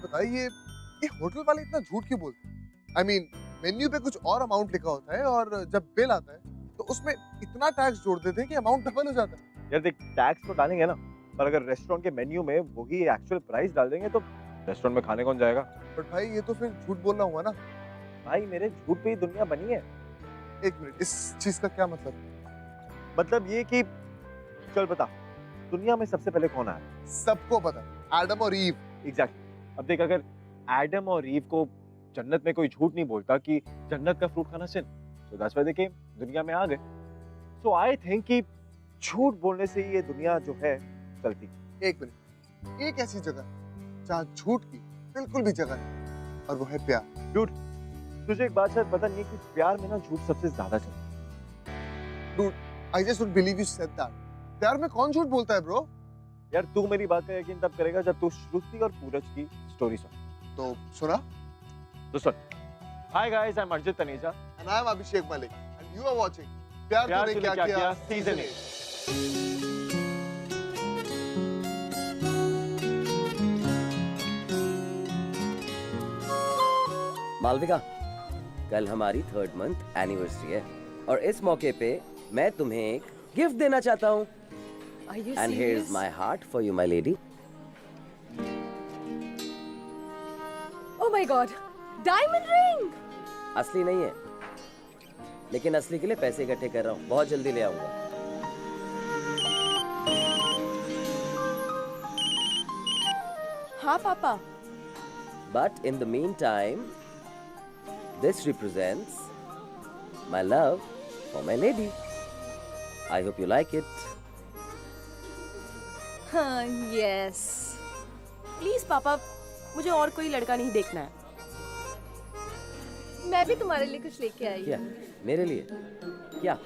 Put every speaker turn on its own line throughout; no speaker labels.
बता, ये होटल वाले इतना झूठ क्यों बोलते हैं? आई मीन मेन्यू पे कुछ और अमाउंट लिखा होता है और जब बिल आता है तो उसमें इतना टैक्स जोड़ देते हैं कि अमाउंट डबल हो जाता है।
यार देख, टैक्स तो डालेंगे ना, पर अगर रेस्टोरेंट के मेन्यू में वही एक्चुअल प्राइस डाल देंगे तो रेस्टोरेंट में खाने कौन जाएगा?
बट भाई ये तो फिर झूठ बोलना हुआ ना।
भाई मेरे झूठ पे ही दुनिया बनी है।
एक मिनट, इस चीज का क्या मतलब?
मतलब ये कि चल बता, दुनिया में सबसे पहले कौन आया?
सबको पता, एडम और ईव।
एग्जैक्टली। अब देख, अगर एडम और ईव को जन्नत में कोई झूठ नहीं बोलता कि जन्नत का फ्रूट खाना सिन, सो दैट्स व्हाई दे केम, दुनिया में आ गए। सो आई थिंक कि झूठ बोलने से ये दुनिया जो है चलती।
एक मिनट, एक ऐसी जगह जहाँ झूठ की बिल्कुल भी जगह नहीं, और वो है प्यार।
तुझे एक बात शायद पता नहीं है कि प्यार में ना झूठ सबसे ज्यादा चलता है।
I just don't believe you said that. प्यार में कौन झूठ बोलता है ब्रो?
यार तू मेरी बात का यकीन तब करेगा जब तू श्रुति और सूरज की स्टोरी सुन।
तो सुना?
तो सुन। Hi guys, I'm Arjit Taneja.
And I am Abhishek Malik. And you are watching प्यार तूने क्या किया सीजन 8।
मालविका, कल हमारी 3rd मंथ एनिवर्सरी है और इस मौके पे मैं तुम्हें एक गिफ्ट देना चाहता हूँ। And here is my heart for you my lady.
Oh my God, diamond ring!
असली नहीं है, लेकिन असली के लिए पैसे इकट्ठे कर रहा हूँ, बहुत जल्दी ले आऊंगा।
हाँ पापा।
But in the meantime, this represents my love for my lady. I hope you like it.
हाँ, यस। प्लीज पापा, मुझे और कोई लड़का नहीं देखना है। मैं भी तुम्हारे लिए कुछ लेके आई
क्या?
हूँ।
मेरे लिए? क्या?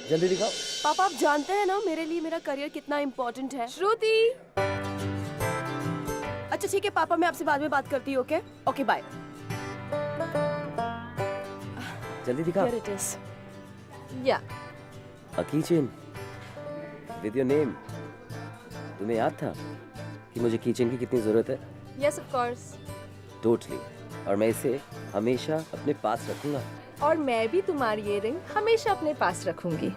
जल्दी दिखाओ।
पापा, आप जानते हैं ना मेरे लिए मेरा करियर कितना इम्पोर्टेंट है। श्रुति! अच्छा ठीक है पापा, मैं आपसे बाद में बात करती हूँ। Okay okay, bye.
जल्दी दिखा।
Here it is. Yeah.
A keychain with your name. तुम्हें याद था कि मुझे कीचेन की कितनी जरूरत है?
Yes, of course.
Totally. और मैं इसे हमेशा अपने पास रखूंगा।
और मैं भी तुम्हारी ये रिंग हमेशा अपने पास रखूंगी।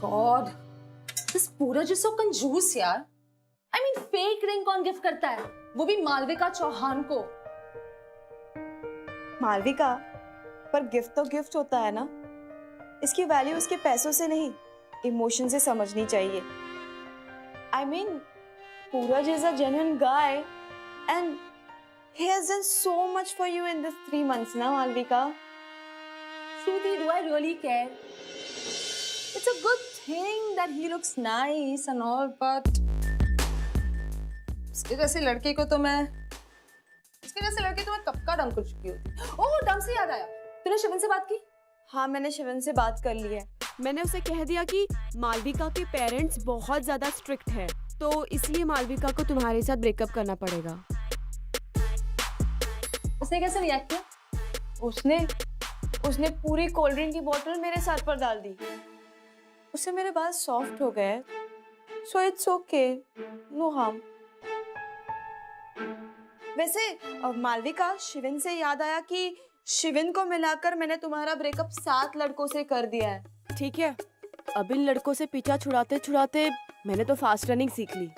गॉड, दिस पूरज इज सो कंजूस यार। आई मीन फेक रिंग कौन गिफ्ट करता है, वो भी मालविका चौहान को।
मालविका, पर गिफ्ट तो गिफ्ट होता है ना, इसकी वैल्यू उसके पैसों से नहीं, इमोशन से समझनी चाहिए। I mean Pooraj is a genuine guy and he has done so much for you in this 3 months ना Malvika.
Shruti, do I really care? It's a good thing that he looks nice and all, but उसके जैसे लड़के को तो मैं कब का डंक कर चुकी होती। ओह, डंक से याद आया, तूने शिवन से बात की?
हाँ, मैंने शिवन से बात कर ली है।
मैंने उसे कह दिया कि मालविका के पेरेंट्स बहुत ज्यादा स्ट्रिक्ट हैं, तो इसलिए मालविका को तुम्हारे साथ ब्रेकअप करना पड़ेगा।
उसने कैसे रिएक्ट किया?
उसने पूरी कोल्ड ड्रिंक की बोतल मेरे सर पर डाल दी। उससे मेरे बाल सॉफ्ट हो गए, so it's okay, no harm. वैसे मालविका, शिवन से याद आया कि शिवन को मिलाकर मैंने तुम्हारा ब्रेकअप 7 लड़कों से कर दिया है।
ठीक है, अब इन लड़कों से पीछा छुड़ाते छुड़ाते मैंने तो फास्ट रनिंग सीख ली।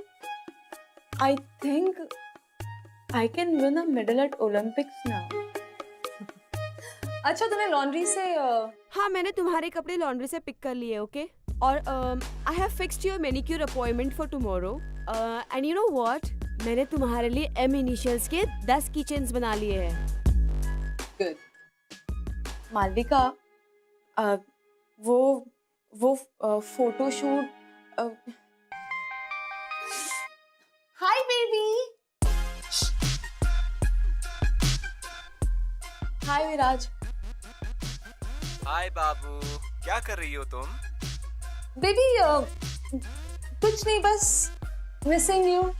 I think I can win a medal at Olympics now.
अच्छा, तूने लॉन्ड्री से
हाँ, मैंने तुम्हारे कपड़े लॉन्ड्री से पिक कर लिए। ओके, और I have fixed your manicure appointment for tomorrow. And you know what, मैंने तुम्हारे लिए M इनिशियल्स के 10 कीचेन्स बना लिए हैं।
गुड।
मालविका, वो फोटोशूट।
Hi baby.
हाय विराज।
हाय बाबू, क्या कर रही हो तुम?
बेबी कुछ नहीं, बस मिसिंग यू।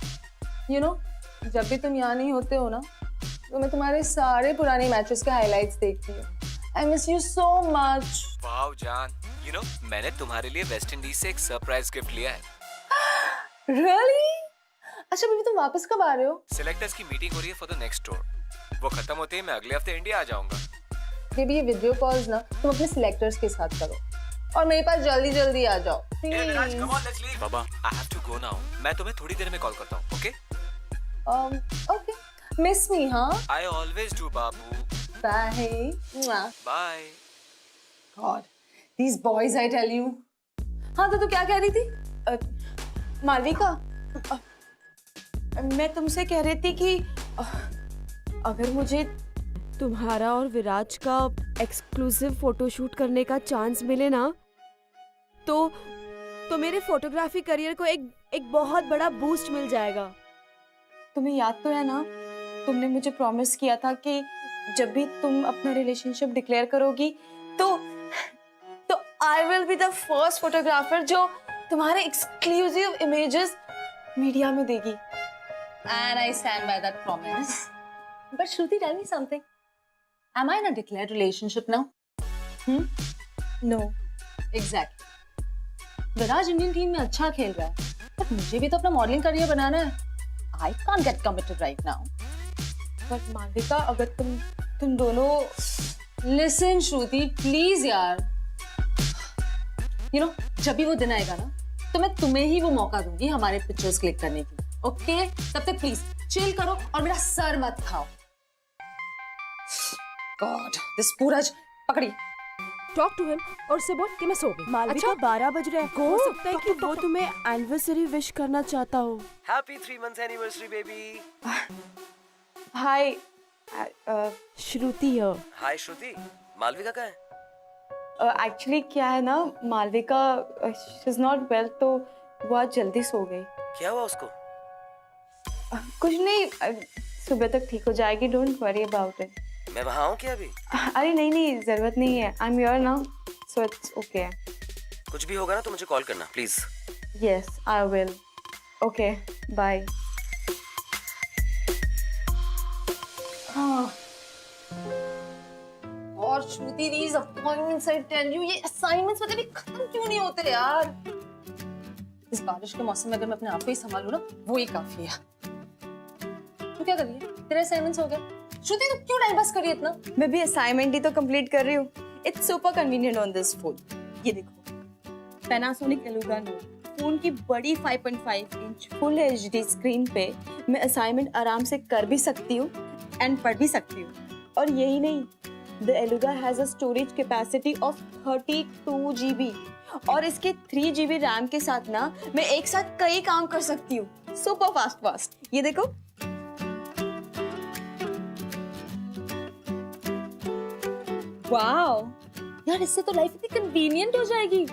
यू नो, जब भी तुम यहाँ नहीं होते हो ना, तो मैं तुम्हारे सारे पुराने मैचेस के हाइलाइट्स देखती हूँ। I miss you so much.
Wow जान, यू नो मैंने तुम्हारे लिए वेस्ट इंडीज से एक सरप्राइज गिफ्ट लिया है।
Really? अच्छा बेबी तुम वापस कब आ रहे हो?
सिलेक्टर्स की मीटिंग हो रही है फॉर द नेक्स्ट टूर। वो खत्म होते ही मैं अगले हफ्ते इंडिया आ जाऊंगा।
बेबी ये वीडियो कॉल्स ना तुम अपने सिलेक्टर्स के साथ करो और मेरे पास जल्दी जल्दी आ जाओ
Viraj,
please.
come on, let's leave. बाबा, I have to go now. मैं तुम्हें थोड़ी देर में कॉल करता हूँ, okay?
ओके मिस मी हाँ
I always do, बाबू।
Bye
Bye.
God these boys I tell you. हाँ तो तू क्या कह रही थी?
मालविका, मैं तुमसे कह रही थी कि अगर मुझे
तुम्हारा और विराज का एक्सक्लूसिव फोटोशूट करने का चांस मिले ना तो मेरे फोटोग्राफी करियर को एक बहुत बड़ा बूस्ट मिल जाएगा।
तुम्हें याद तो है ना, तुमने मुझे प्रॉमिस किया था कि जब भी तुम अपना रिलेशनशिप डिक्लेयर करोगी तो I will be the first photographer जो तुम्हारे एक्सक्लूसिव इमेजेस मीडिया में देगी।
And I stand by that promise. But Shruti, tell me something. Am I in a declared relationship now?
No,
Exactly. Viraj Indian team में अच्छा खेल रहा है, but मुझे भी तो अपना मॉडलिंग करियर बनाना है. I can't get committed right now.
But Malvika अगर तुम दोनों
Listen, Shruti, please यार. You know, जब भी वो दिन आएगा ना, तो मैं तुम्हें ही वो मौका दूंगी हमारे पिक्चर्स क्लिक करने की. ओके? तब तक प्लीज चिल करो और मेरा सर मत खाओ. गॉड, दिस पूरज पकड़ी.
टॉक टू हिम और उससे बोल कि मैं सो गई। मालविका 12 बज रहे हैं। हो सकता है कि वो तुम्हें एनिवर्सरी विश करना चाहता हो।
Happy 3 months anniversary, baby.
हाय
श्रुति है।
Hi, श्रुति. मालविका कहाँ है?
एक्चुअली क्या है ना, Malvika she is not well तो वो आज जल्दी सो गई।
क्या हुआ उसको?
कुछ नहीं, सुबह तक ठीक हो जाएगी, डोंट वरी अबाउट इट।
मैं वहाँ हूँ क्या अभी?
अरे नहीं जरूरत नहीं है, I am here now so it's okay.
कुछ भी होगा ना तो मुझे कॉल करना please.
Yes I will. Okay bye.
और Shruti these appointments I tell you, ये assignments वगैरह भी खत्म क्यों नहीं होते यार? इस बारिश के मौसम में अगर मैं अपने आप को ही संभालूं ना, वो ही काफी है. तू क्या कर रही है? तेरे assignments हो गए? श्रुति तू क्यों टाइम पास कर रही है इतना?
मैं भी असाइनमेंट ही तो कंप्लीट कर रही हूँ। It's super convenient on this phone. ये देखो, पैनासोनिक एलुगा नोट फोन की बड़ी 5.5 इंच फुल एचडी स्क्रीन पे मैं असाइनमेंट आराम से कर भी सकती हूँ एंड पढ़ भी सकती हूँ। और यही नहीं, the Eluga has a storage capacity of 32 GB और इसके 3 GB रैम के साथ ना मैं एक साथ कई काम कर सकती हूँ। Super fast. ये देखो,
वाओ यार, इससे तो लाइफ इतनी कन्वीनियंट हो जाएगी.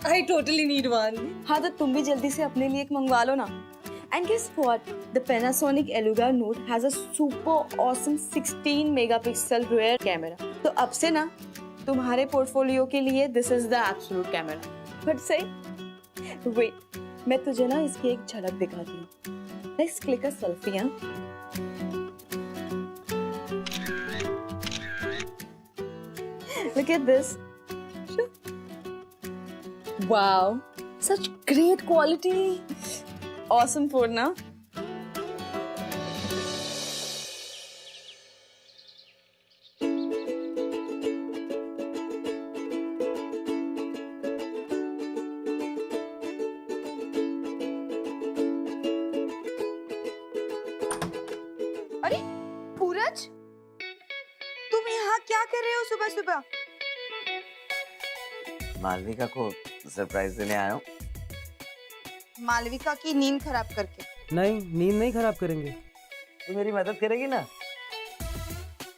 I totally need one.
हाँ तो तुम भी जल्दी से अपने लिए एक मंगवा लो ना। And guess what? The Panasonic Eluga Note has a super awesome 16 megapixel rear camera. तो अब से ना तुम्हारे पोर्टफोलियो के लिए this is the absolute camera. But say, wait, मैं तुझे ना इसकी एक झलक दिखाती हूँ. Let's click a selfie, हाँ? Look at this.
Wow, such great quality.
Awesome phone, ना?
अरे पूरज, तुम यहाँ क्या कर रहे हो सुबह सुबह?
मालविका को सरप्राइज देने आया हूँ.
मालविका की नींद खराब करके।
नहीं, नींद नहीं खराब करेंगे.
तो मेरी मदद करेगी ना?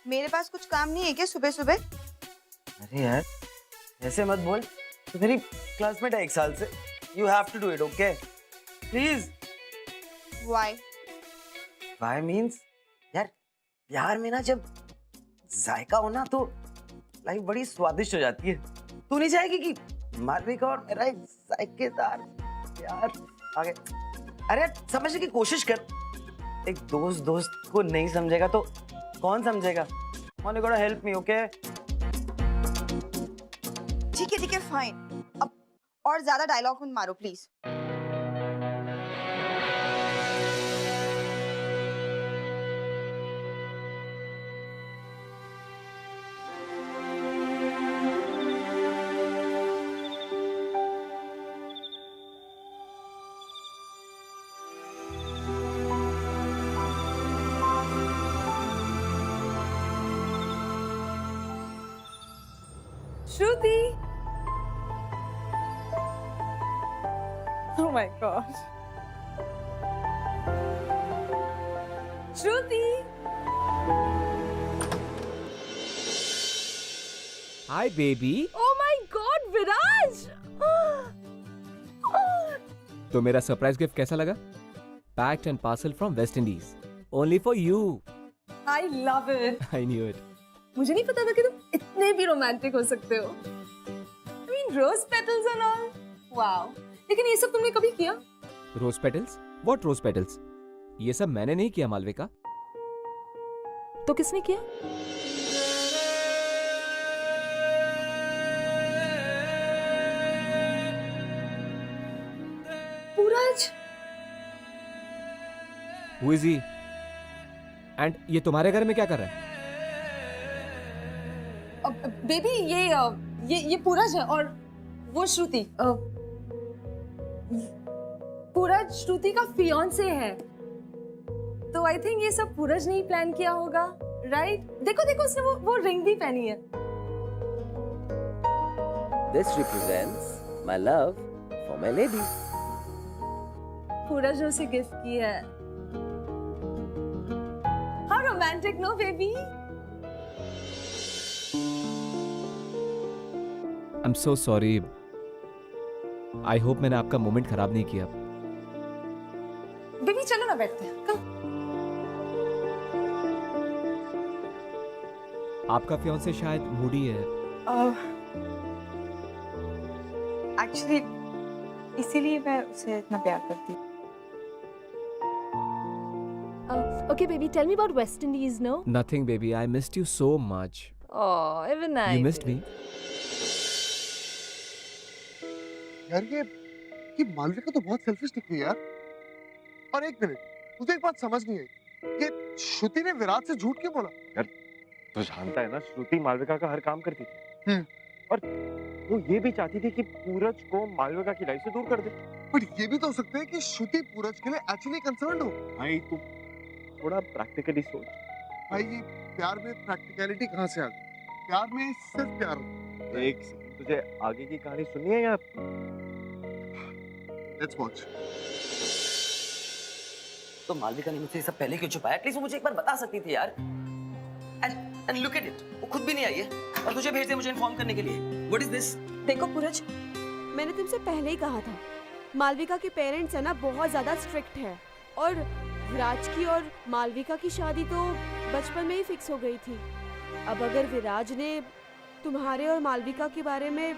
मेरे पास कुछ काम नहीं है क्या सुबह सुबह?
अरे यार ऐसे मत बोल. तो मेरी क्लासमेट है 1 साल से. You have to do it, okay? Please.
Why?
Why means यार, प्यार में ना जब जायका हो ना तो लाइफ बड़ी स्वादिष्ट हो जाती है. तू नहीं चाहेगी कि मालविका और मेरा एक जायकेदार प्यार आगे? अरे समझने की कोशिश कर. एक दोस्त को नहीं समझेगा तो कौन समझेगा? You gotta help me, okay?
ठीक है फाइन। अब और ज्यादा डायलॉग मत मारो please.
Shruti. Oh my God. Shruti.
Hi baby.
Oh my God, विराज!
तो मेरा सरप्राइज गिफ्ट कैसा लगा? Packed and parcel from West Indies, only for you.
I love it.
I knew it.
मुझे नहीं पता था कि तुम इतने भी रोमांटिक हो सकते हो। I mean, rose petals and all. Wow. लेकिन ये सब तुमने कभी किया?
Rose petals? What rose petals? ये सब मैंने नहीं किया मालविका।
तो किसने किया? Pooraj.
Who is he? And ये तुम्हारे घर में क्या कर रहा है?
बेबी ये पूरज है और वो श्रुति। पूरज श्रुति का फियांसे है। तो आई थिंक ये सब पूरज ने ही प्लान किया होगा, राइट? देखो देखो उसने वो रिंग भी पहनी है।
This represents my love for my lady.
पूरज ने उसे गिफ्ट की है। How romantic, no baby?
I'm so sorry. I hope मैंने आपका मोमेंट खराब नहीं किया।
बेबी चलो ना बैठते हैं। कम।
आपका फियांसे शायद मूडी है।
एक्चुअली इसीलिए मैं उसे इतना प्यार करती हूँ।
Okay, baby, tell me about West Indies, no?
Nothing baby, I missed you so much.
Oh, even I.
You missed me?
यार ये मालविका तो बहुत सेल्फिश दिख रही है यार। और एक मिनट, मुझे एक बात समझ नहीं आई, ये श्रुति ने विराट से झूठ क्यों बोला?
तो जानता है ना, श्रुति मालविका का हर काम करती थी। और वो ये भी चाहती थी कि पूरज को मालविका की लाइफ से दूर कर दे।
बट ये भी तो हो सकता है कि श्रुति पूरज के लिए एक्चुअली कंसर्न्ड हो।
भाई तू थोड़ा प्रैक्टिकली सोच।
भाई ये प्यार में प्रैक्टिकलिटी कहाँ से आ गई? प्यार में सिर्फ प्यार होता है।
एक सेकंड, तुझे आगे की कहानी सुननी है या?
Let's watch.
तो मालविका ने मुझसे ये सब पहले क्यों छुपाया? एटलीस्ट वो मुझे एक बार बता सकती थी यार। एंड लुक एट इट, वो खुद भी नहीं आई है और तुझे भेज दे मुझे इन्फॉर्म करने के लिए। What is this?
देखो पूरज,
मैंने तुमसे पहले ही कहा था, मालविका के पेरेंट्स है ना बहुत ज्यादा स्ट्रिक्ट है, और विराज की और मालविका की शादी तो बचपन में ही फिक्स हो गई थी। अब अगर विराज ने तुम्हारे और मालविका के बारे में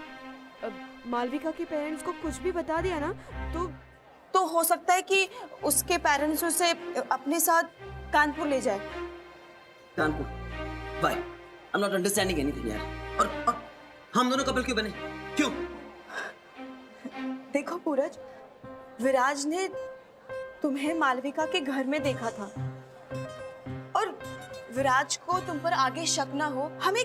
मालविका के पेरेंट्स को कुछ भी बता दिया ना,
तो हो सकता है कि उसके पेरेंट्स उसे अपने साथ कानपुर ले जाए।
Kanpur? Why? I'm not understanding anything यार। और हम दोनों कपल क्यों बने? क्यों?
देखो पूरज, विराज ने तुम्हें मालविका के घर में देखा था, और विराज को तुम पर आगे शक ना हो, हमें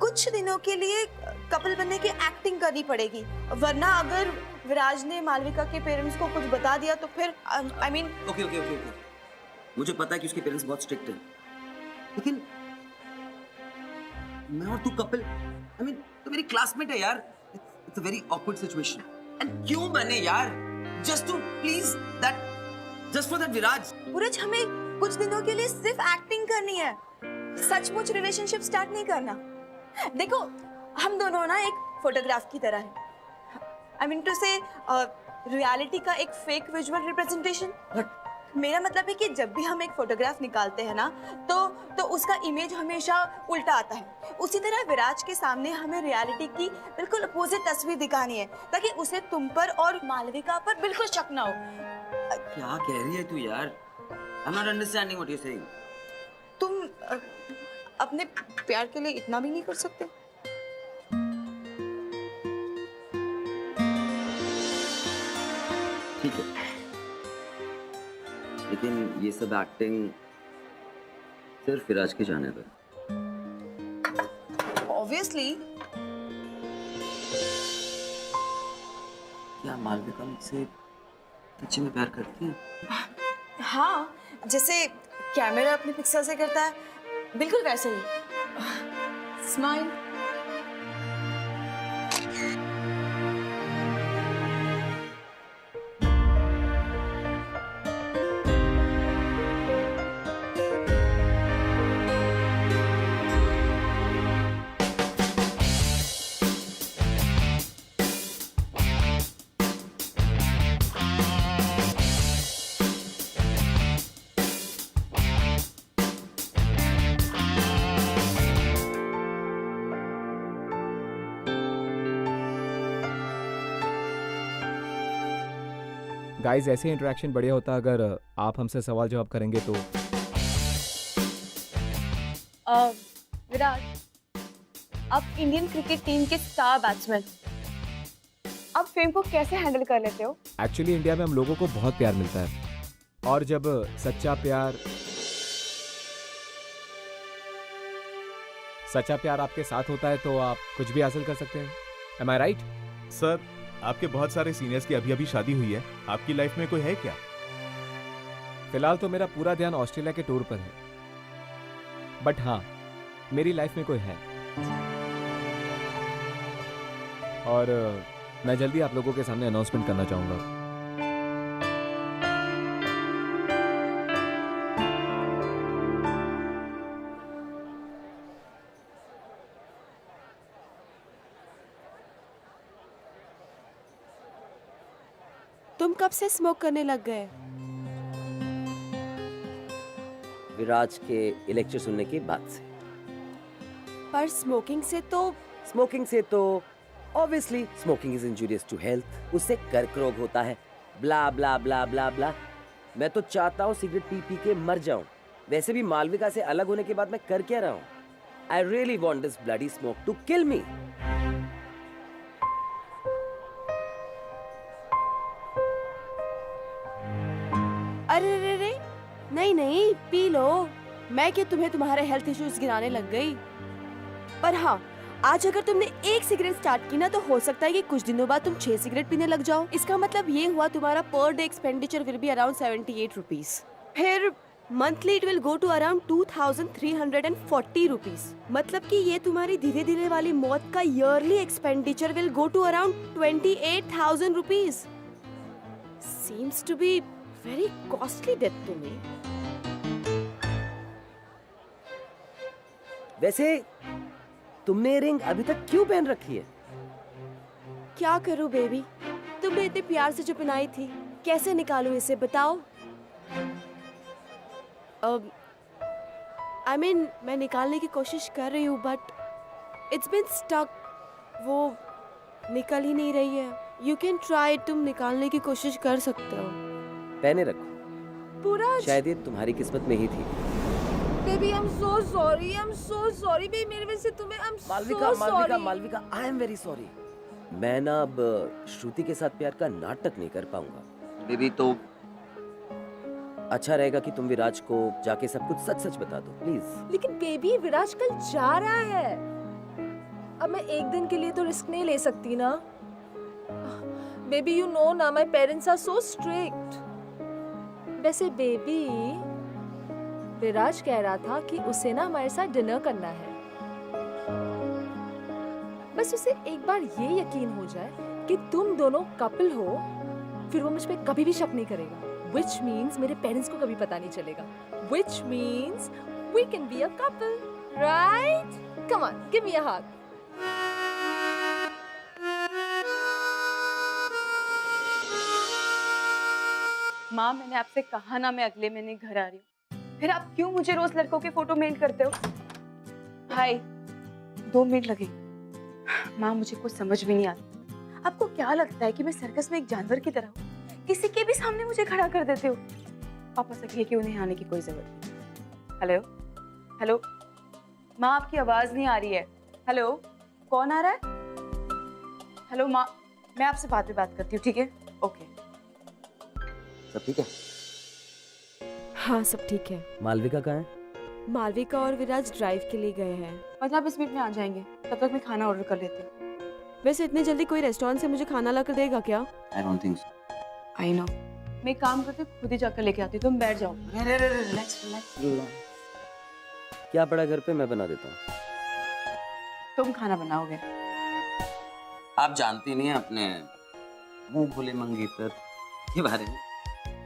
कुछ दिनों के लिए कपल बनने की एक्टिंग करनी पड़ेगी, वरना अगर विराज ने मालविका के पेरेंट्स को कुछ बता दिया तो फिर आई मीन।
ओके मुझे पता है कि उसके पेरेंट्स बहुत स्ट्रिक्ट हैं, लेकिन मैं और तू कपल, आई मीन तो मेरी क्लासमेट है यार। It's a very awkward situation. And क्यों बने यार? Just to please that, just for that Viraj.
Pooraj, हमें कुछ दिनों के लिए सिर्फ एक्टिंग करनी है, सचमुच रिलेशनशिप स्टार्ट नहीं करना। देखो हम दोनों ना एक फोटोग्राफ की तरह है, आई मीन टू से रियलिटी का एक फेक विजुअल रिप्रेजेंटेशन। मेरा मतलब है कि जब भी हम एक फोटोग्राफ निकालते हैं ना, तो उसका इमेज हमेशा उल्टा आता है। उसी तरह विराज के सामने हमें रियलिटी की बिल्कुल अपोजिट तस्वीर दिखानी है, ताकि उसे तुम पर और मालविका पर बिल्कुल शक ना हो।
क्या कह रही है तू यार? I'm not understanding what you're saying.
तुम अपने प्यार के लिए इतना भी नहीं कर सकते?
ठीक है, लेकिन ये सब एक्टिंग सिर्फ विराज के जाने पर।
Obviously.
क्या मालविका मुझसे सच्ची में प्यार करती है?
हाँ, जैसे कैमरा अपने पिक्सल से करता है, बिल्कुल वैसे ही। स्माइल।
गाइस ऐसे इंटरेक्शन बढ़िया होता अगर आप हमसे सवाल जवाब करेंगे तो।
विराट, आप इंडियन क्रिकेट टीम के स्टार बैट्समैन, आप फेम को कैसे हैंडल कर लेते हो?
एक्चुअली इंडिया में हम लोगों को बहुत प्यार मिलता है, और जब सच्चा प्यार आपके साथ होता है तो आप कुछ भी हासिल कर सकते हैं। एम आई राइट?
सर, आपके बहुत सारे सीनियर्स की अभी अभी शादी हुई है, आपकी लाइफ में कोई है क्या?
फिलहाल तो मेरा पूरा ध्यान ऑस्ट्रेलिया के टूर पर है, बट हाँ, मेरी लाइफ में कोई है, और मैं जल्दी आप लोगों के सामने अनाउंसमेंट करना चाहूंगा।
तुम कब से स्मोक करने लग गए?
विराज के लेक्चर सुनने के बाद से।
पर स्मोकिंग से तो
obviously smoking is injurious to health, उससे कर्क रोग होता है, ब्ला ब्ला ब्ला ब्ला ब्ला। मैं तो चाहता हूँ सिगरेट पी पी के मर जाऊं। वैसे भी मालविका से अलग होने के बाद मैं कर क्या रहा हूँ? I really want this bloody smoke to kill me.
अरे रे रे, नहीं नहीं, पी लो। मैं क्या तुम्हें तुम्हारे हेल्थ इश्यूज गिराने लग गई? पर हाँ, आज अगर तुमने एक सिगरेट स्टार्ट की ना तो हो सकता है कि कुछ दिनों बाद तुम 6 सिगरेट पीने लग जाओ। इसका मतलब ये हुआ तुम्हारा per day expenditure will be around 78 rupees. फिर monthly it will go to around 2340 rupees. मतलब कि ये तुम्हारी धीरे धीरे वाली मौत का yearly expenditure will go to around 28,000 rupees. Seems to be very costly death to me.
वैसे तुमने रिंग अभी तक क्यों पहन रखी है?
क्या करूं बेबी, तुमने इतने प्यार से जो पहनाई थी, कैसे निकालूं इसे बताओ? I mean, मैं निकालने की कोशिश कर रही हूँ बट इट्स बीन स्टक, वो निकल ही नहीं रही है। यू कैन ट्राई, तुम निकालने की कोशिश कर सकते हो।
पहने रखो,
पूरा
शायद ये तुम्हारी किस्मत में ही थी।
Baby I am so sorry baby, मेरे वजह से तुम्हें I am so
Malvika I am very sorry. मैं ना अब श्रुति के साथ प्यार का नाटक नहीं कर पाऊंगा बेबी, तो अच्छा रहेगा कि तुम विराज को जाके सब कुछ सच सच बता दो प्लीज।
लेकिन बेबी विराज कल जा रहा है, अब मैं एक दिन के लिए तो रिस्क नहीं ले सकती ना। बेबी यू नो ना, my parents are so strict. वैसे बेबी विराज कह रहा था कि उसे ना हमारे साथ डिनर करना है, बस उसे एक बार ये यकीन हो जाए कि तुम दोनों कपल हो, फिर वो मुझ पे कभी भी शक नहीं करेगा। Which means मेरे पेरेंट्स को कभी पता नहीं चलेगा। Which means we can be a couple, right? Come on, give me a hug.
माँ, मैंने आपसे कहा ना मैं अगले महीने घर आ रही हूँ, फिर आप क्यों मुझे रोज लड़कों के फोटो मेल करते हो? हाय, 2 मिनट लगे। माँ, मुझे कुछ समझ भी नहीं आता। आपको क्या लगता है कि मैं सर्कस में एक जानवर की तरह हूँ? किसी के भी सामने मुझे खड़ा कर देते हो। पापा से कहिए कि उन्हें आने की कोई जरूरत नहीं। हेलो हेलो माँ, आपकी आवाज नहीं आ रही है। हेलो, कौन आ रहा है? हेलो माँ, मैं आपसे बाद में बात करती हूँ, ठीक है? ओके।
सब ठीक है?
हाँ सब ठीक है।
मालविका कहाँ है?
मालविका और विराज ड्राइव के लिए गए हैं।
15-20 मिनट में आ जाएंगे, तब तक मैं खाना ऑर्डर कर लेती हूँ।
वैसे इतने जल्दी कोई रेस्टोरेंट से मुझे खाना ला कर देगा क्या?
I don't think so.
I know, मैं एक काम करती हूँ, खुद ही जाकर लेके आती हूँ। तुम बैठ जाओ। रिलैक्स।
क्या पड़ा घर पे, मैं बना देता हूँ।
तुम खाना बनाओगे?
आप जानती नहीं है अपने मुंह भोले मंगेतर के बारे में।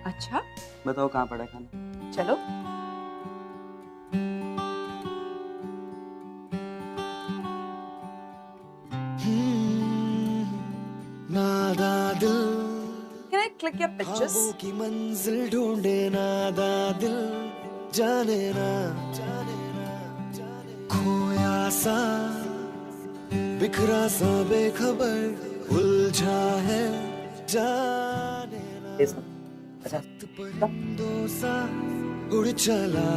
अच्छा
बताओ कहाँ पड़ा खाना?
चलो।
Can I click your pictures?
की मंजिल ढूंढे नादा दिल जाने ना खोया सा बिखरा सा बेखबर उलझा है जाने ना
अच्छा
परिंदों सा उड़ चला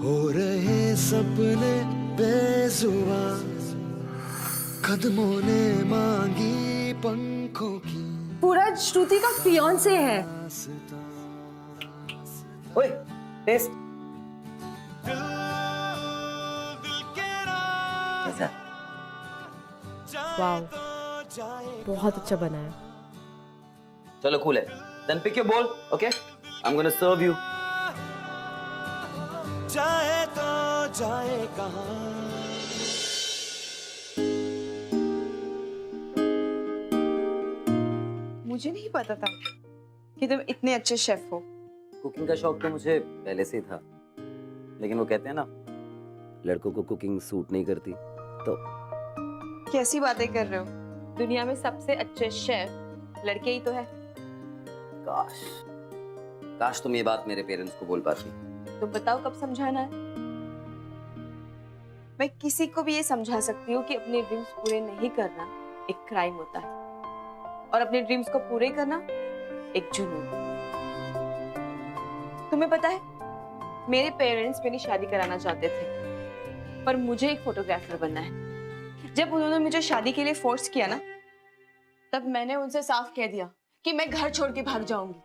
हो रहे सपने बेजुबान कदमों ने मांगी पंखों की
पूरा श्रुति का फियांसे है।
ओए टेस्ट कैसा?
वाओ, बहुत अच्छा बना है।
चलो कूल है। Then pick your bowl, okay? I'm gonna serve you.
जाए तो जाए कहाँ
मुझे नहीं पता था कि तुम इतने अच्छे शेफ हो।
कुकिंग का शौक तो मुझे पहले से ही था, लेकिन वो कहते हैं ना लड़कों को कुकिंग सूट नहीं करती। तो
कैसी बातें कर रहे हो? दुनिया में सबसे अच्छे शेफ लड़के ही तो है।
काश काश तुम ये बात मेरे पेरेंट्स को बोल पाती।
तुम बताओ कब समझाना है? मैं किसी को भी ये समझा सकती हूँ कि अपने ड्रीम्स पूरे नहीं करना एक क्राइम होता है और अपने ड्रीम्स को पूरे करना एक जुनून। तुम्हें पता है, मेरे पेरेंट्स मेरी शादी कराना चाहते थे, पर मुझे एक फोटोग्राफर बनना है। जब उन्होंने मुझे शादी के लिए फोर्स किया ना, तब मैंने उनसे साफ कह दिया कि मैं घर छोड़ के भाग जाऊंगी।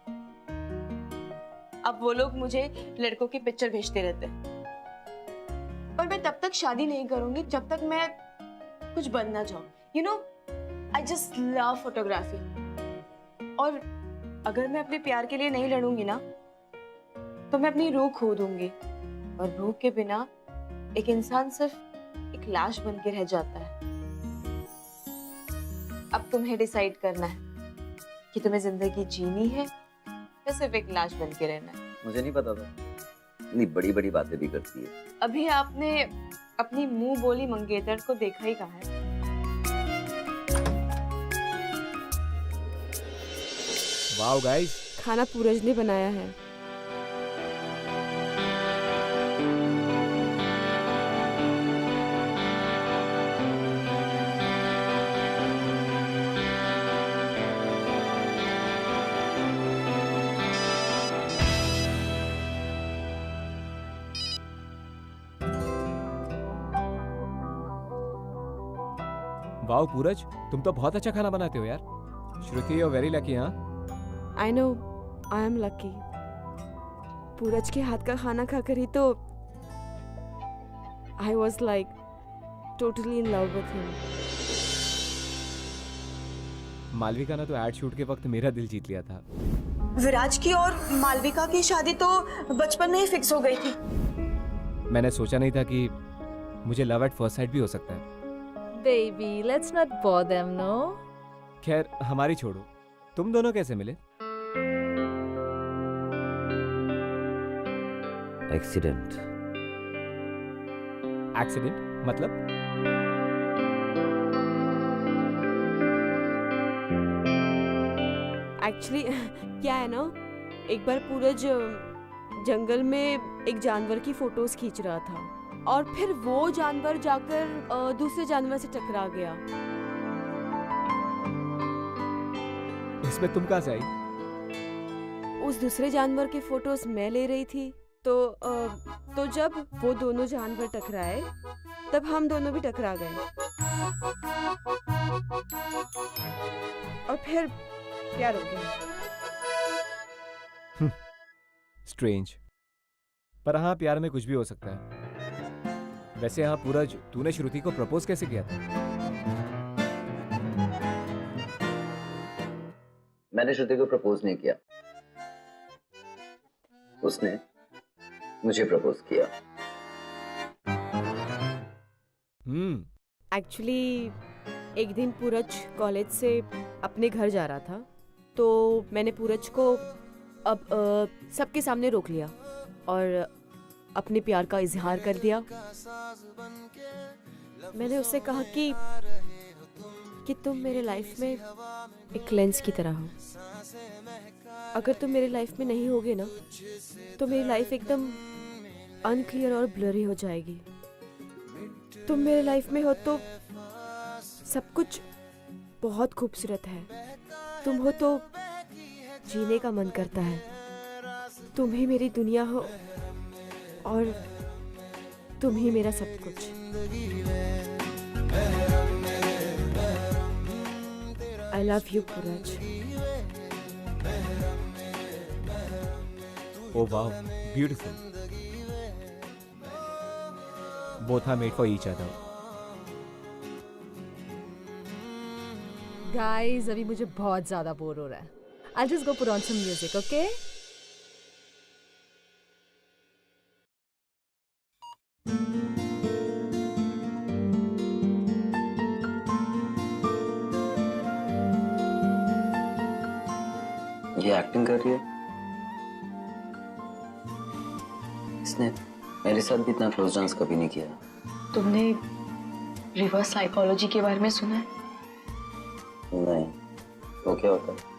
अब वो लोग मुझे लड़कों की पिक्चर भेजते रहते हैं, पर मैं तब तक शादी नहीं करूंगी जब तक मैं कुछ बन ना जाऊं। You know, I just love photography. और अगर मैं अपने प्यार के लिए नहीं लड़ूंगी ना, तो मैं अपनी रूह खो दूंगी, और रूह के बिना एक इंसान सिर्फ एक लाश बन के रह जाता है। अब तुम्हें डिसाइड करना है कि तुम्हें जिंदगी जीनी है या सिर्फ एक लाश बन के रहना है।
मुझे नहीं पता था इतनी बड़ी बड़ी बातें भी करती है।
अभी आपने अपनी मुंह बोली मंगेतर को देखा ही कहाँ है?
वाओ गाइस,
खाना पूरज ने बनाया है।
वाओ पूरज, तुम तो बहुत अच्छा खाना बनाते हो यार। Shruti you very lucky. हाँ
I know, I am lucky. Pooraj के हाथ का खाना खाकर ही तो I was like totally in love with him.
Malvika ने तो एड शूट के वक्त मेरा दिल जीत लिया था।
विराज की और मालविका की शादी तो बचपन में ही फिक्स हो गई थी।
मैंने सोचा नहीं था कि मुझे लव एट फर्स्ट साइट भी हो सकता है।
Baby, let's not bore them, no?
खैर हमारी छोड़ो, तुम दोनों कैसे मिले?
एक्सीडेंट।
एक्सीडेंट मतलब?
एक्चुअली क्या है ना, एक बार पूरज जंगल में एक जानवर की फोटोज खींच रहा था, और फिर वो जानवर जाकर दूसरे जानवर से टकरा गया।
इसमें तुम कहाँ से आई?
उस दूसरे जानवर के फोटोज मैं ले रही थी, तो जब वो दोनों जानवर टकराए, तब हम दोनों भी टकरा गए, और फिर प्यार हो गया।
स्ट्रेंज, पर हाँ प्यार में कुछ भी हो सकता है। वैसे हाँ पूरज, तूने श्रुति को प्रपोज कैसे किया था?
मैंने श्रुति को प्रपोज नहीं किया, उसने मुझे प्रपोज किया।
एक्चुअली एक दिन पूरज कॉलेज से अपने घर जा रहा था, तो मैंने पूरज को अब सबके सामने रोक लिया और अपने प्यार का इजहार कर दिया। मैंने उससे कहा कि तुम मेरे लाइफ में एक लेंस की तरह हो। अगर तुम मेरे लाइफ में नहीं होगे ना, तो मेरी लाइफ एकदम अनक्लियर और ब्लरी हो जाएगी। तुम मेरे लाइफ में हो तो सब कुछ बहुत खूबसूरत है। तुम हो तो जीने का मन करता है। तुम ही मेरी दुनिया हो और तुम ही मेरा सब कुछ। I love you, Puraj.
Oh wow, beautiful. Both are made for each other.
Guys अभी मुझे बहुत ज्यादा बोर हो रहा है। I'll just go put on some music, okay?
ये एक्टिंग कर रही है। इसने मेरे साथ भी इतना क्लोज डांस कभी नहीं किया।
तुमने रिवर्स साइकोलॉजी के बारे में सुना है?
नहीं, तो क्या होता है?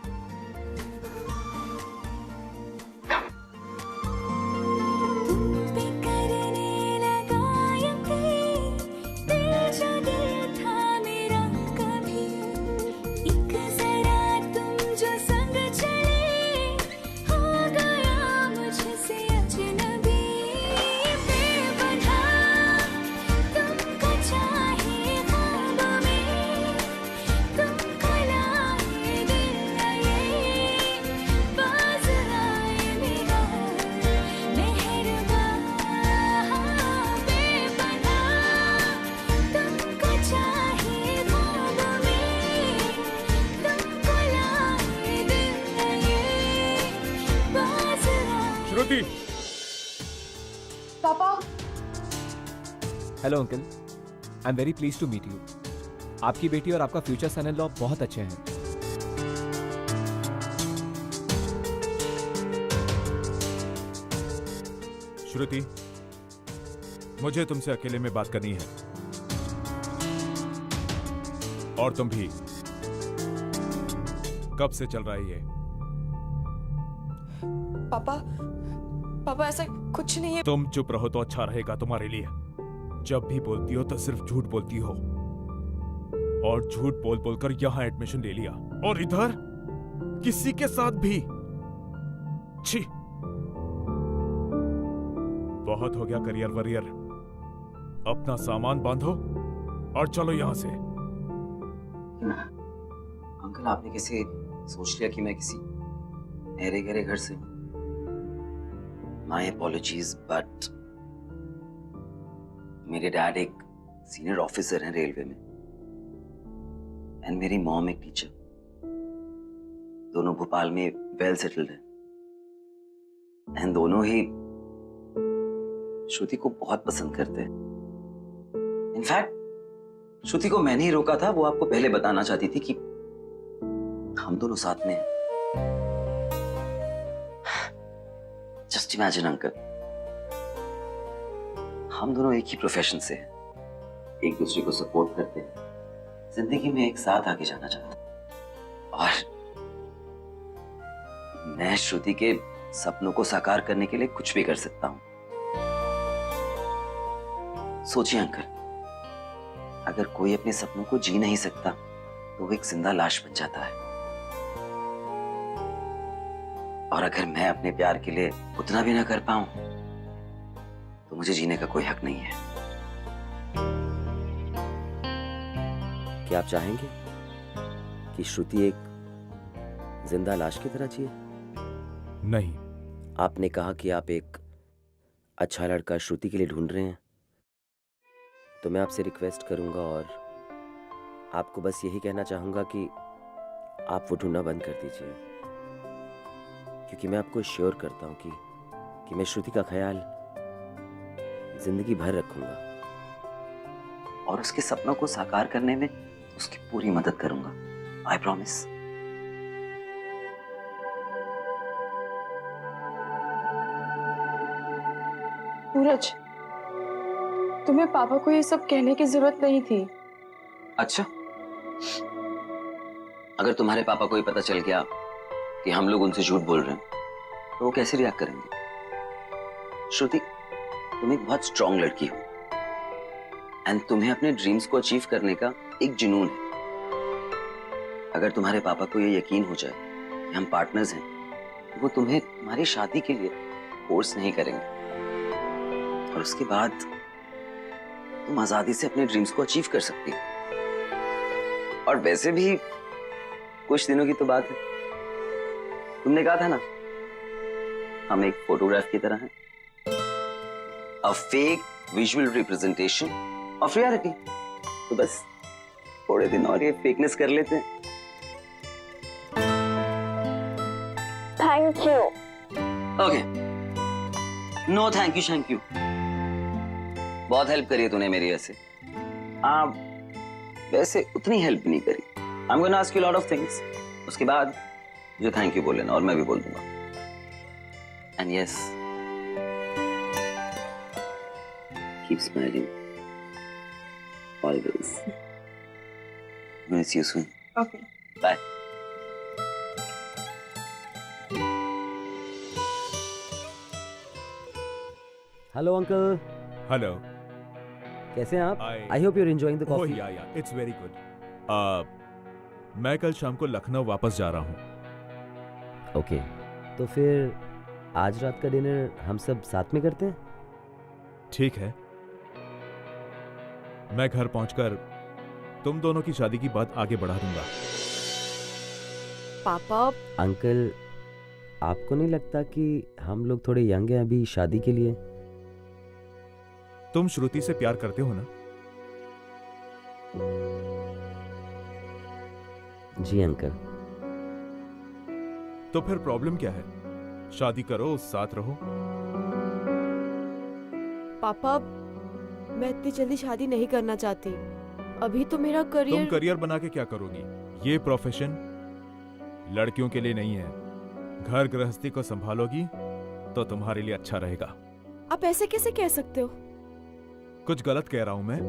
श्रुति,
पापा,
hello uncle, I am very please to meet you. आपकी बेटी और आपका फ्यूचर सन इन लॉ बहुत अच्छे हैं।
श्रुति, मुझे तुमसे अकेले में बात करनी है। और तुम भी। कब से चल रहा है ये?
पापा ऐसा कुछ नहीं है।
तुम चुप रहो तो अच्छा रहेगा तुम्हारे लिए। जब भी बोलती हो तो सिर्फ झूठ बोलती हो, और झूठ बोल बोलकर यहां एडमिशन ले लिया, और इधर किसी के साथ भी। छी, बहुत हो गया करियर वरियर। अपना सामान बांधो और चलो यहां से।
अंकल, आपने कैसे सोच लिया कि मैं किसी अरे गहरे घर से हूं? माय अपॉलॉजीज, बट मेरे डैड एक सीनियर ऑफिसर हैं रेलवे में, एंड मेरी मॉम एक टीचर। दोनों भोपाल में वेल सेटल्ड हैं, एंड दोनों ही श्रुति को बहुत पसंद करते हैं। इनफैक्ट श्रुति को मैंने ही रोका था। वो आपको पहले बताना चाहती थी कि हम दोनों साथ में हैं। जस्ट इमेजिन अंकल, हम दोनों एक ही प्रोफेशन से हैं, एक दूसरे को सपोर्ट करते हैं, जिंदगी में एक साथ आगे जाना चाहते हैं। और मैं श्रुति के सपनों को साकार करने के लिए कुछ भी कर सकता हूं। सोचिए अंकल, अगर कोई अपने सपनों को जी नहीं सकता तो वो एक जिंदा लाश बन जाता है, और अगर मैं अपने प्यार के लिए उतना भी ना कर पाऊं तो मुझे जीने का कोई हक नहीं है। क्या आप चाहेंगे कि श्रुति एक जिंदा लाश की तरह जिए?
नहीं।
आपने कहा कि आप एक अच्छा लड़का श्रुति के लिए ढूंढ रहे हैं, तो मैं आपसे रिक्वेस्ट करूंगा और आपको बस यही कहना चाहूंगा कि आप वो ढूंढना बंद कर दीजिए, क्योंकि मैं आपको श्योर करता हूं कि मैं श्रुति का ख्याल जिंदगी भर रखूंगा, और उसके सपनों को साकार करने में उसकी पूरी मदद करूंगा, आई प्रॉमिस।
सूरज, तुम्हें पापा को ये सब कहने की जरूरत नहीं थी।
अच्छा, अगर तुम्हारे पापा को ही पता चल गया कि हम लोग उनसे झूठ बोल रहे हैं तो वो कैसे रिएक्ट करेंगे? श्रुति, तुम एक बहुत स्ट्रांग लड़की हो एंड तुम्हें अपने ड्रीम्स को अचीव करने का एक जुनून है। अगर तुम्हारे पापा को ये यकीन हो जाए कि हम पार्टनर्स हैं तो वो तुम्हें तुम्हारी शादी के लिए फोर्स नहीं करेंगे और उसके बाद तुम आजादी से अपने ड्रीम्स को अचीव कर सकती हो। और वैसे भी कुछ दिनों की तो बात है, तुमने कहा था ना हम एक फोटोग्राफ की तरह हैं, a fake visual representation of reality. तो बस थोड़े दिन और ये फेकनेस कर लेते हैं।
Thank you.
Okay, no thank you. बहुत हेल्प करी है तूने मेरी ऐसे। वैसे उतनी हेल्प नहीं करी। I'm gonna ask you a lot of things. उसके बाद जो थैंक यू बोल लेना और मैं भी बोल दूंगा। And yes, keep smiling. Always. I'm gonna see you soon.
Okay.
Bye.
Hello uncle.
Hello.
कैसे हैं आप? I hope you're enjoying the coffee.
Yeah it's very good. मैं कल शाम को लखनऊ वापस जा रहा हूँ।
ओके, तो फिर आज रात का डिनर हम सब साथ में करते हैं?
ठीक है, मैं घर पहुंचकर तुम दोनों की शादी की बात आगे बढ़ा दूंगा।
पापा।
अंकल, आपको नहीं लगता कि हम लोग थोड़े यंग हैं अभी शादी के लिए?
तुम श्रुति से प्यार करते हो ना?
जी अंकल।
तो फिर प्रॉब्लम क्या है? शादी करो, साथ रहो।
पापा, मैं इतनी जल्दी शादी नहीं करना चाहती। अभी तो मेरा करियर।
तुम करियर बना के क्या करोगी? ये प्रोफेशन लड़कियों के लिए नहीं है। घर गृहस्थी को संभालोगी तो तुम्हारे लिए अच्छा रहेगा।
आप ऐसे कैसे कह सकते हो?
कुछ गलत कह रहा हूं मैं?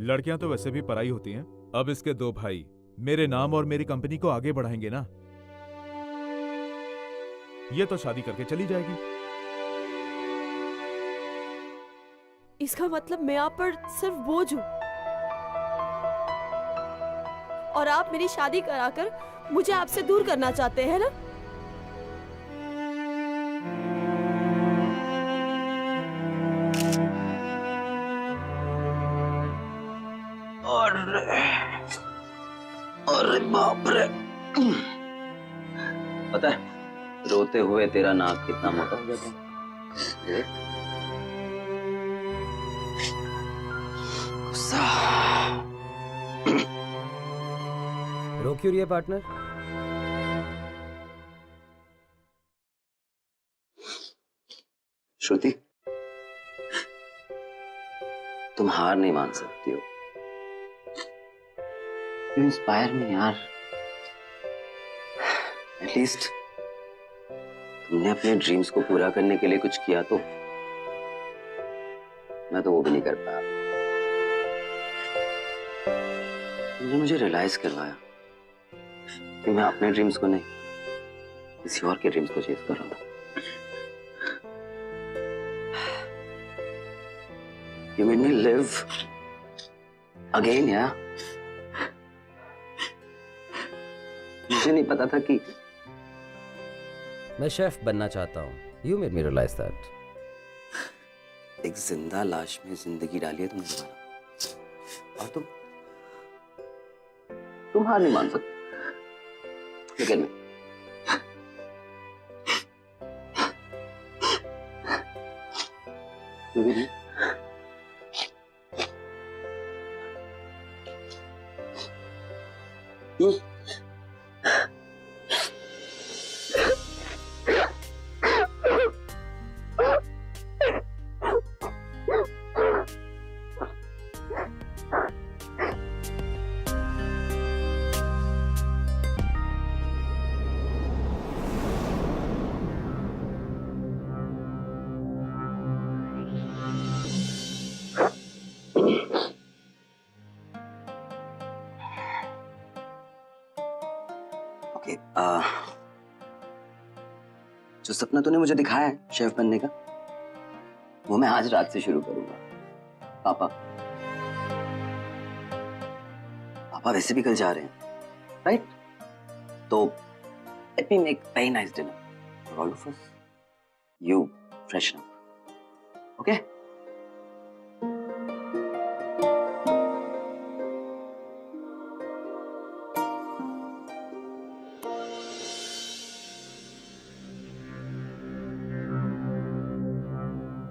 लड़कियां तो वैसे भी पराई होती हैं। अब इसके दो भाई मेरे नाम और मेरी कंपनी को आगे बढ़ाएंगे ना। ये तो शादी करके चली जाएगी।
इसका मतलब मैं आप पर सिर्फ बोझ हूं और आप मेरी शादी कराकर मुझे आपसे दूर करना चाहते हैं ना?
अरे बाप रे, पता है रोते हुए तेरा नाक कितना मोटा हो जाता है। गुस्सा।
रो क्यों रही है पार्टनर?
श्रुति, तुम हार नहीं मान सकती हो। You inspire me यार। एटलीस्ट तुमने अपने ड्रीम्स को पूरा करने के लिए कुछ किया तो। मैं तो वो भी नहीं कर पाया। तुमने मुझे रियलाइज करवाया कि मैं अपने ड्रीम्स को नहीं, किसी और के ड्रीम्स को चेज कर रहा था। You made me live again यार। मुझे नहीं पता था कि
मैं शेफ बनना चाहता हूँ। You made me realize that.
एक जिंदा लाश में जिंदगी डाली है तुमने दोबारा। और तुम हार नहीं मान सकते। लेकिन मैं ओके, जो सपना तूने मुझे दिखाया है शेफ बनने का, वो मैं आज रात से शुरू करूंगा। पापा वैसे भी कल जा रहे हैं, राइट? तो let me make very nice dinner for all of us. You freshen up, okay?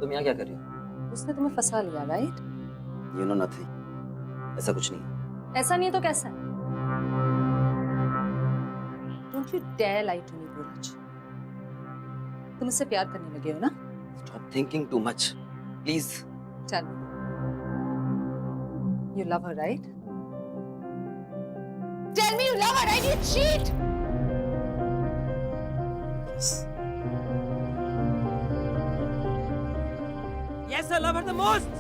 तुम यहाँ क्या कर रही हो?
उसने तुम्हें फंसा लिया, राइट?
यू नो नथिंग, ऐसा कुछ नहीं है।
ऐसा नहीं है तो कैसा है? Don't you dare lie to me, पूरज। तुम इससे प्यार करने लगे हो ना?
Stop thinking too much, please.
Tell me. You love her, right? Tell me you love her, right? You cheat!
Yes.
Yes, I love her the most.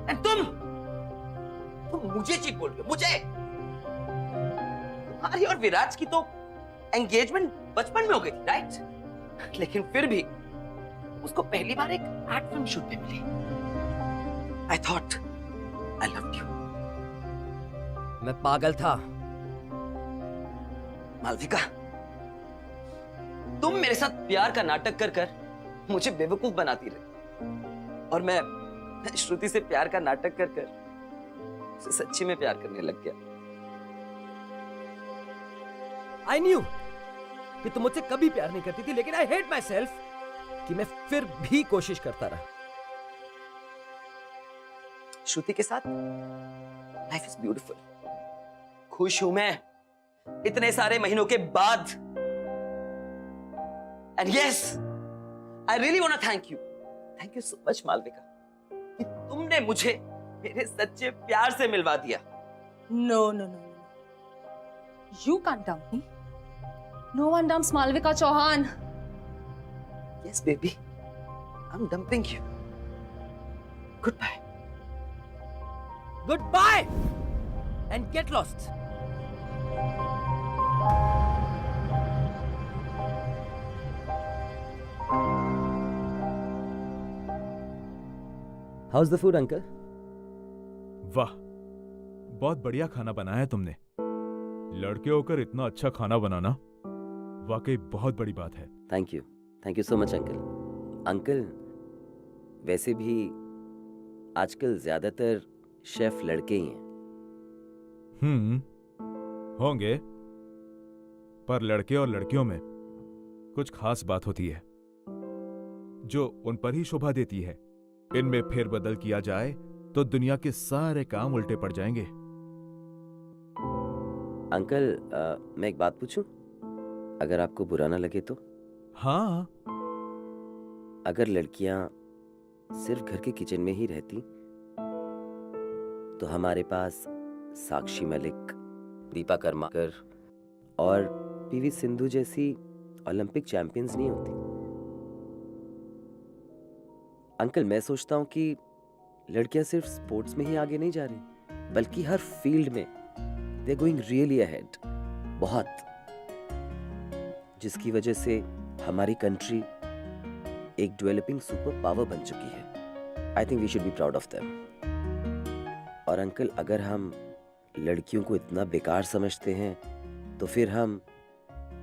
And तुम मुझे cheat बोल रहे हो? मुझे? तुम्हारी और विराज की तो एंगेजमेंट बचपन में हो गई थी, राइट? लेकिन फिर भी उसको पहली बार एक एड फिल्म शूट पे मिली। I thought I loved you.
मैं पागल था।
मालविका, तुम मेरे साथ प्यार का नाटक कर कर मुझे बेवकूफ बनाती रही, और मैं श्रुति से प्यार का नाटक कर कर उसे सच्ची में प्यार करने लग गया।
I knew कि तुम मुझसे कभी प्यार नहीं करती थी, लेकिन I hate myself कि मैं फिर भी कोशिश करता रहा।
श्रुति के साथ लाइफ इज ब्यूटीफुल। खुश हूं मैं इतने सारे महीनों के बाद। And yes, I really want to thank you so much Malvika, कि तुमने मुझे मेरे सच्चे प्यार से मिलवा दिया।
No, no, no, no. You can't dump me. No one dumps Malvika Chauhan.
Yes, baby. I'm dumping you. Goodbye.
Goodbye and get lost. How's the food, uncle?
वाह, बहुत बढ़िया खाना बनाया है तुमने। लड़के होकर इतना अच्छा खाना बनाना वाकई बहुत बड़ी बात है।
Thank you so much uncle. Uncle, वैसे भी आजकल ज्यादातर शेफ लड़के ही हैं।
होंगे, पर लड़के और लड़कियों में कुछ खास बात होती है जो उन पर ही शोभा देती है। इनमें फेरबदल किया जाए तो दुनिया के सारे काम उल्टे पड़ जाएंगे।
अंकल, मैं एक बात पूछूं? अगर आपको बुरा ना लगे तो?
हाँ।
अगर लड़कियां सिर्फ घर के किचन में ही रहती तो हमारे पास साक्षी मलिक, दीपा कर्माकर और पीवी सिंधु जैसी ओलंपिक चैंपियंस नहीं होती। अंकल, मैं सोचता हूं कि लड़कियां सिर्फ स्पोर्ट्स में ही आगे नहीं जा रही, बल्कि हर फील्ड में दे गोइंग रियली अहेड, बहुत, जिसकी वजह से हमारी कंट्री एक डेवलपिंग सुपर पावर बन चुकी है। I think we should be proud of them. और अंकल, अगर हम लड़कियों को इतना बेकार समझते हैं तो फिर हम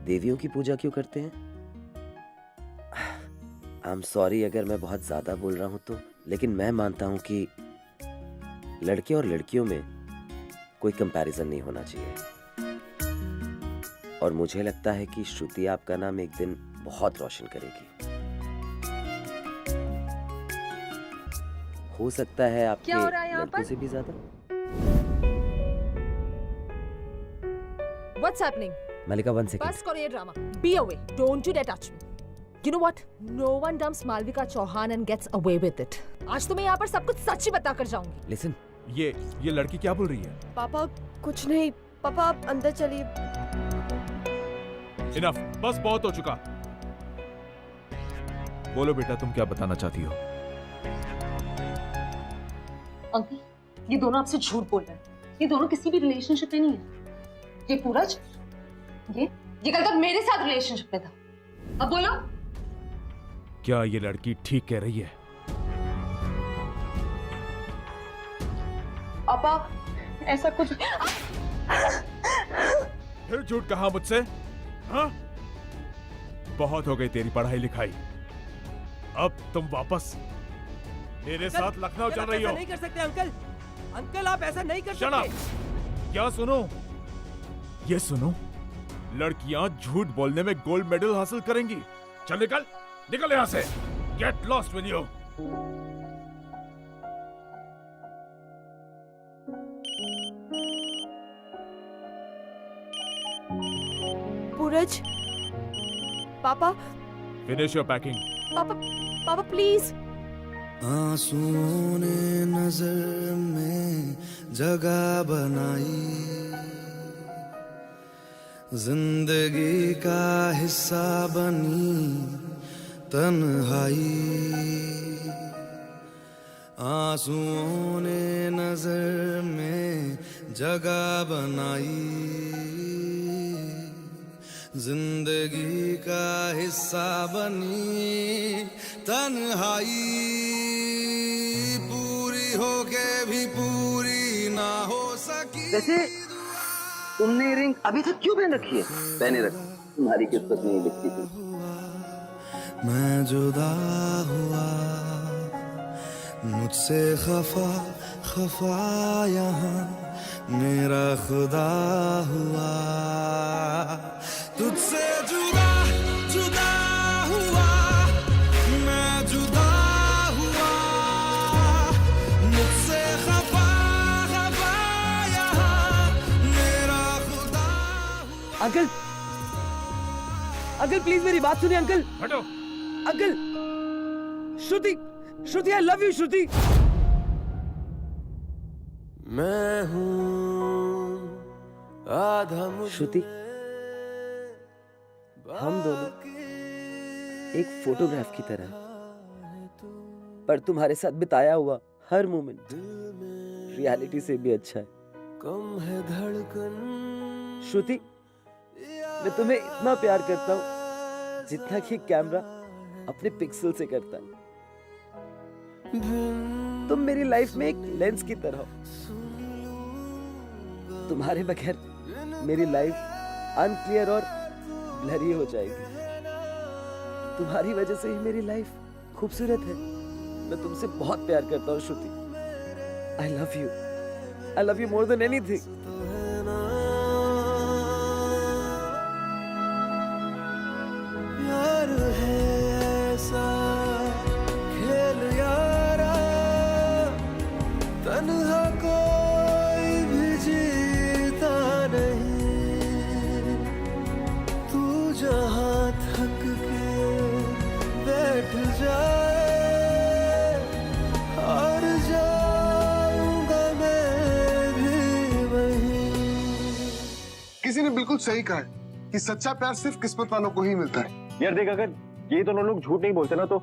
देवियों की पूजा क्यों करते हैं? आई एम सॉरी अगर मैं बहुत ज्यादा बोल रहा हूं तो, लेकिन मैं मानता हूं कि लड़के और लड़कियों में कोई कंपैरिजन नहीं होना चाहिए। और मुझे लगता है कि श्रुति आपका नाम एक दिन बहुत रोशन करेगी। हो सकता है आपके लड़कों से भी ज्यादा।
What's happening?
मलिका, 1 second.
बस करो ये drama. Be away. Don't you dare touch me. You know what? No one dumps Malvika Chauhan and gets away with it. आज तो मैं यहाँ पर सब कुछ सच ही बता कर जाऊंगी।
Listen.
ये लड़की क्या बोल रही है?
पापा कुछ नहीं। पापा आप अंदर चलिए।
इनफ, बस बहुत हो चुका। बोलो बेटा, तुम क्या बताना चाहती हो?
अंकल, ये दोनों आपसे झूठ बोल रहे हैं। ये दोनों किसी भी रिलेशनशिप में नहीं है। ये पूरज, ये कल तक मेरे साथ रिलेशनशिप में था। अब बोलो,
क्या ये लड़की ठीक कह रही है?
पापा ऐसा कुछ
फिर झूठ कहा मुझसे? हाँ? बहुत हो गई तेरी पढ़ाई लिखाई। अब तुम वापस मेरे साथ लखनऊ चल रही हो।
नहीं कर सकते अंकल, अंकल आप ऐसा नहीं कर
Shut up!
सकते।
क्या सुनो? ये सुनो, लड़कियां झूठ बोलने में गोल्ड मेडल हासिल करेंगी। चल निकल, निकल यहाँ से। Get lost will you.
Pooraj, पापा,
फिनिश योर पैकिंग।
पापा प्लीज।
आंसुओं ने नजर में जगह बनाई, जिंदगी का हिस्सा बनी तन्हाई। आंसुओं ने नजर में जगह बनाई, जिंदगी का हिस्सा बनी तन्हाई। पूरी होके भी पूरी ना हो सकी।
वैसे तुमने रिंग अभी तक क्यों पहन रखी है? पहने रख, तुम्हारी किस्मत नहीं लिखती थी।
मैं जुदा हुआ, मुझसे खफा खफा यहाँ मेरा खुदा हुआ। तुझसे जुदा जुदा हुआ, मैं जुदा हुआ, मुझसे खफा खफा यहाँ मेरा खुदा हुआ।
अंकल, अंकल प्लीज मेरी बात सुनिए अंकल।
हटो।
Uncle, Shruti, Shruti I love you Shruti.
मैं हूँ आधा
श्रुति, हम दोनों एक फोटोग्राफ की तरह, पर तुम्हारे साथ बिताया हुआ हर मोमेंट रियलिटी से भी अच्छा है।
कम है धड़कन।
श्रुति, मैं तुम्हें इतना प्यार करता हूँ जितना कि कैमरा अपने पिक्सल से करता है। तुम मेरी लाइफ में एक लेंस की तरह हो। तुम्हारे बगैर मेरी लाइफ अनक्लियर और ब्लरी हो जाएगी। तुम्हारी वजह से ही मेरी लाइफ खूबसूरत है। मैं तुमसे बहुत प्यार करता हूँ Shruti. I love you more than anything.
प्यार है ऐसा खेल यारा, तन्हा कोई भी जीता नहीं। तू जहाँ थक के बैठ जाए, और जाऊंगा मैं भी वहीं।
किसी ने बिल्कुल सही कहा है कि सच्चा प्यार सिर्फ किस्मत वालों को ही मिलता है।
यार देख, अगर ये दोनों लोग झूठ नहीं बोलते ना तो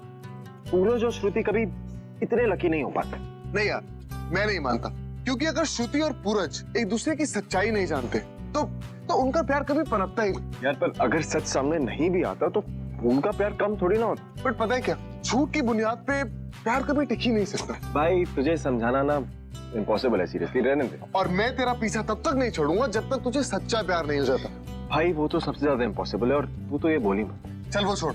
सूरज और श्रुति कभी इतने लकी नहीं हो पाते।
नहीं यार, मैं नहीं मानता, क्योंकि अगर श्रुति और पूरज एक दूसरे की सच्चाई नहीं जानते तो उनका प्यार कभी पनपता ही नहीं।
यार पर अगर सच सामने नहीं भी आता तो उनका प्यार कम थोड़ी ना होता।
बट पता है क्या, झूठ की बुनियाद पे प्यार कभी टिक ही नहीं सकता।
भाई तुझे समझाना ना इम्पॉसिबल है, सीरियसली रहने दे।
और मैं तेरा पीछा तब तक नहीं छोड़ूंगा जब तक तुझे सच्चा प्यार नहीं हो जाता।
भाई वो तो सबसे ज्यादा इम्पॉसिबल है, और तू तो ये बोली मत।
चल वो छोड़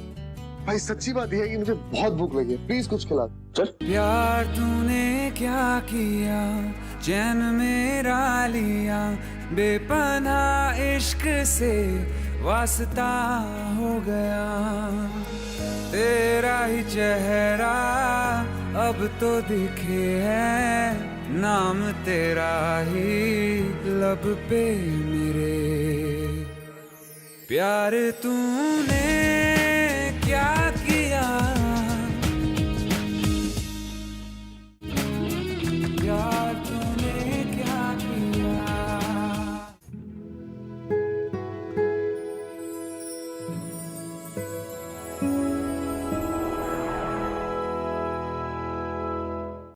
भाई, सच्ची बात यह है कि मुझे बहुत भूख लगी है, प्लीज कुछ खिला। चल।
प्यार तूने क्या किया, चैन मेरा लिया, बेपनाह इश्क से वास्ता हो गया। तेरा ही चेहरा अब तो दिखे है, नाम तेरा ही लब पे मेरे। प्यार तूने